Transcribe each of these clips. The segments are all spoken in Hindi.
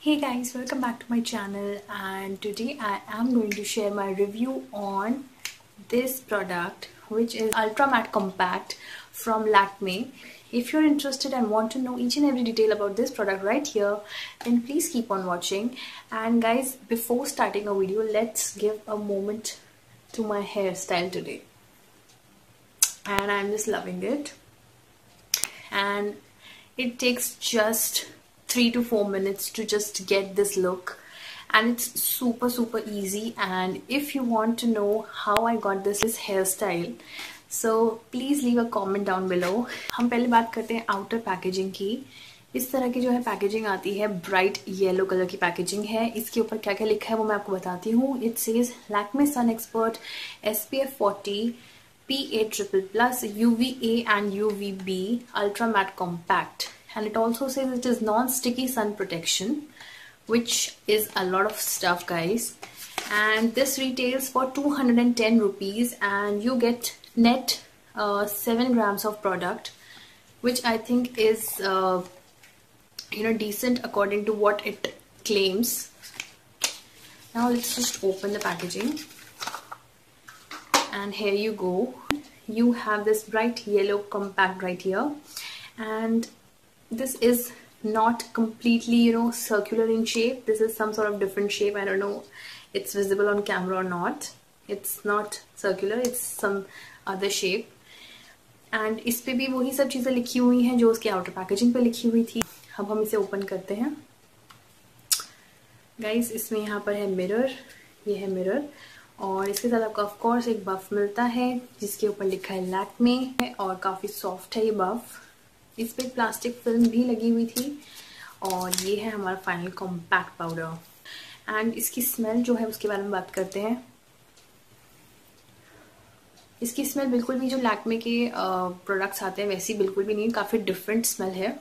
Hey guys, welcome back to my channel, and today I am going to share my review on this product, which is Ultra Matte Compact from Lakme. If you're interested and want to know each and every detail about this product right here, then please keep on watching. And guys, before starting a video, let's give a moment to my hairstyle today. And I'm just loving it. And it takes just 3 to 4 minutes to just get this look, and it's super easy. And if you want to know how I got this hairstyle, so please leave a comment down below. हम पहले बात करते हैं आउटर पैकेजिंग की। इस तरह की जो है पैकेजिंग आती है, ब्राइट येलो कलर की पैकेजिंग है। इसके ऊपर क्या क्या लिखा है वो मैं आपको बताती हूँ। It says Lakme sun expert SPF-40 PA+++ UVA and UVB Ultra Matte Compact. And it also says it is non-sticky sun protection, which is a lot of stuff, guys. And this retails for 210 rupees, and you get net 7 grams of product, which I think is decent according to what it claims. Now let's just open the packaging, and here you go. You have this bright yellow compact right here, and this is not completely circular in shape. This is some sort of different shape. I don't know it's visible on camera or not. It's not circular, it's some other shape. And इस पे भी वही सब चीजें लिखी हुई हैं जो उसके आउटर पैकेजिंग पे लिखी हुई थी। अब हम इसे ओपन करते हैं गाइस। इसमें यहाँ पर है मिरर, ये है मिरर, और इसके साथ आपको ऑफ कोर्स एक बफ मिलता है जिसके ऊपर लिखा है लैक्मे, और काफी सॉफ्ट है ये बफ। इस पे प्लास्टिक फिल्म भी लगी हुई थी, और ये है हमारा फाइनल कॉम्पैक्ट पाउडर। एंड इसकी स्मेल जो है उसके बारे में बात करते हैं। इसकी स्मेल बिल्कुल भी जो लैक्मे के प्रोडक्ट्स आते हैं वैसी बिल्कुल भी नहीं, काफी डिफरेंट स्मेल है।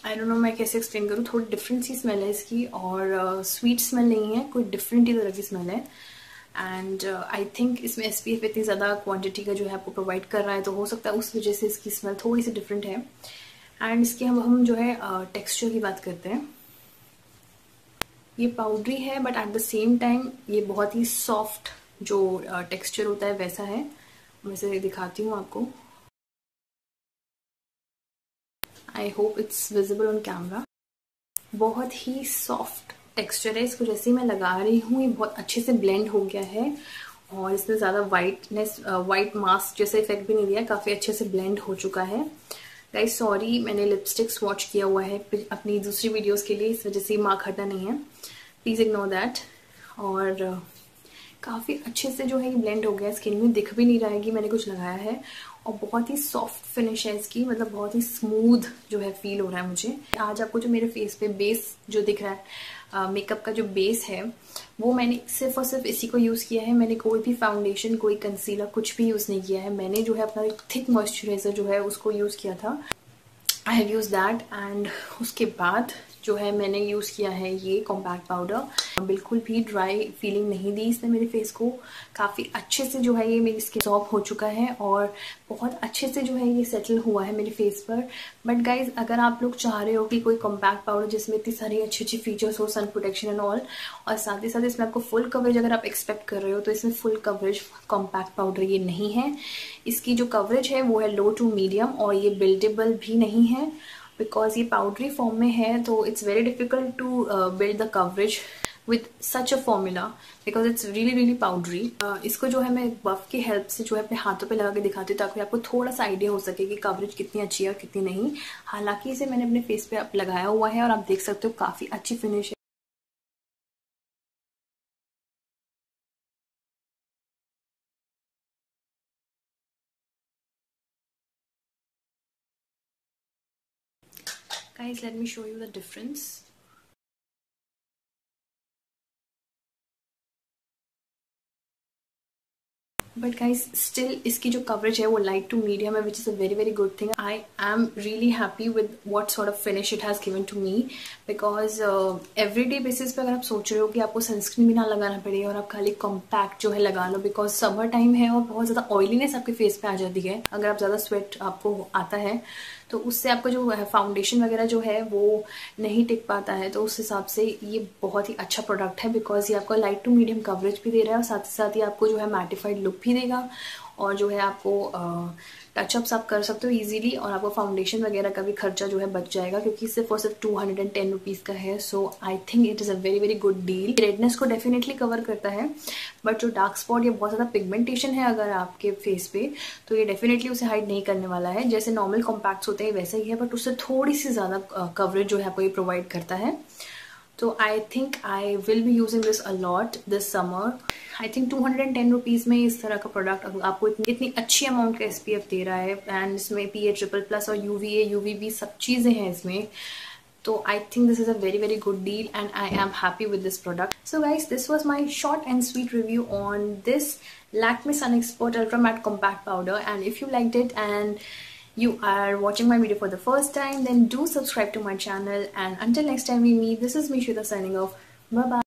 आई डोंट नो मैं कैसे एक्सप्लेन करूँ, थोड़ी डिफरेंट सी स्मेल है इसकी, और स्वीट स्मेल नहीं है, कोई डिफरेंट ही तरह की स्मेल है। एंड आई थिंक इसमें SPF इतनी ज़्यादा क्वांटिटी का जो है आपको प्रोवाइड कर रहा है, तो हो सकता है उस वजह से इसकी स्मेल थोड़ी सी डिफरेंट है। एंड इसके हम जो है टेक्सचर की बात करते हैं। ये पाउडरी है, but at the same time ये बहुत ही सॉफ्ट जो टेक्सचर होता है वैसा है। मैं इसे दिखाती हूँ आपको। I hope it's visible on camera. बहुत ही सॉफ्ट टेक्सचर है। इसको जैसे ही मैं लगा रही हूँ ये बहुत अच्छे से ब्लेंड हो गया है, और इसमें ज़्यादा वाइट मास्क जैसा इफेक्ट भी नहीं दिया, काफ़ी अच्छे से ब्लेंड हो चुका है। गाइस सॉरी, मैंने लिपस्टिक स्वॉच किया हुआ है अपनी दूसरी वीडियोस के लिए, इस वजह से मार्क हटा नहीं है, प्लीज़ इग्नोर दैट। और काफ़ी अच्छे से जो है ये ब्लेंड हो गया, स्किन में दिख भी नहीं रहा है कि मैंने कुछ लगाया है, और बहुत ही सॉफ्ट फिनिश है इसकी, मतलब बहुत ही स्मूथ जो है फील हो रहा है मुझे। आज आपको जो मेरे फेस पे बेस जो दिख रहा है, मेकअप का जो बेस है, वो मैंने सिर्फ और सिर्फ इसी को यूज़ किया है। मैंने कोई भी फाउंडेशन, कोई कंसीलर, कुछ भी यूज़ नहीं किया है। मैंने जो है अपना एक थिक मॉइस्चराइजर जो है उसको यूज़ किया था, I have use that. And उसके बाद जो है मैंने यूज़ किया है ये कॉम्पैक्ट पाउडर। बिल्कुल भी ड्राई फीलिंग नहीं दी इसने मेरे फेस को, काफ़ी अच्छे से जो है ये मेरी स्किन सॉफ्ट हो चुका है, और बहुत अच्छे से जो है ये सेटल हुआ है मेरे फेस पर। बट गाइज, अगर आप लोग चाह रहे हो कि कोई कॉम्पैक्ट पाउडर जिसमें इतनी सारी अच्छी फीचर्स हो, सन प्रोटेक्शन एंड ऑल, और साथ ही साथ इसमें आपको फुल कवरेज अगर आप एक्सपेक्ट कर रहे हो, तो इसमें फुल कवरेज कॉम्पैक्ट पाउडर ये नहीं है। इसकी जो कवरेज है वो है लो टू मीडियम, और ये बिल्डेबल भी नहीं है, बिकॉज ये पाउडरी फॉर्म में है, तो it's very difficult to build the coverage with such a formula, because it's really powdery. इसको जो है मैं बफ की हेल्प से जो है अपने हाथों पे लगा के दिखाती हूँ, ताकि आपको थोड़ा सा आइडिया हो सके कि कवरेज कितनी अच्छी है और कितनी नहीं। हालांकि इसे मैंने अपने फेस पे लगाया हुआ है, और आप देख सकते हो काफी अच्छी फिनिश है। Guys, let me show you the difference. But guys still इसकी जो कवरेज है वो लाइट टू मीडियम है, which is a very very good thing. I am really happy with what sort of finish it has given to me, because everyday basis पे अगर आप सोच रहे हो कि आपको सनस्क्रीन भी ना लगाना पड़े और आप खाली कॉम्पैक्ट जो है लगा लो, बिकॉज समर टाइम है और बहुत ज़्यादा ऑयलीनेस आपके फेस पे आ जाती है अगर आप ज़्यादा स्वेट आपको आता है, तो उससे आपका जो है फाउंडेशन वगैरह जो है वो नहीं टिक पाता है. तो उस हिसाब से ये बहुत ही अच्छा प्रोडक्ट है, बिकॉज ये आपको लाइट टू मीडियम कवरेज भी दे रहा है और साथ ही साथ ही आपको जो है मैटिफाइड लुक भी देगा और जो है आपको टचअप्स आप कर सकते हो इजीली और आपको फाउंडेशन वगैरह का भी खर्चा जो है बच जाएगा, क्योंकि सिर्फ और सिर्फ 210 रुपीज़ का है. So I think it is a very very good deal. Redness को डेफिनेटली कवर करता है, बट जो डार्क स्पॉट या बहुत ज़्यादा पिगमेंटेशन है अगर आपके फेस पे, तो ये डेफिनेटली उसे हाइड नहीं करने वाला है. जैसे नॉर्मल कॉम्पैक्ट्स होते हैं वैसे ही है, बट उससे थोड़ी सी ज़्यादा कवरेज जो है आपको ये प्रोवाइड करता है. तो I think I will be using this a lot this summer. I think 210 rupees में इस तरह का प्रोडक्ट आपको इतनी अच्छी अमाउंट का SPF दे रहा है, एंड इसमें PA++ और UVA UVB सब चीज़ें हैं इसमें. So I think this is a very very good deal and I am happy with this product. So guys, this was my short and sweet review on this Lakme Sun Expert Ultra Matte Compact Powder, and if you liked it and you are watching my video for the first time, then do subscribe to my channel, and until next time we meet, this is me Shweta signing off. Bye bye.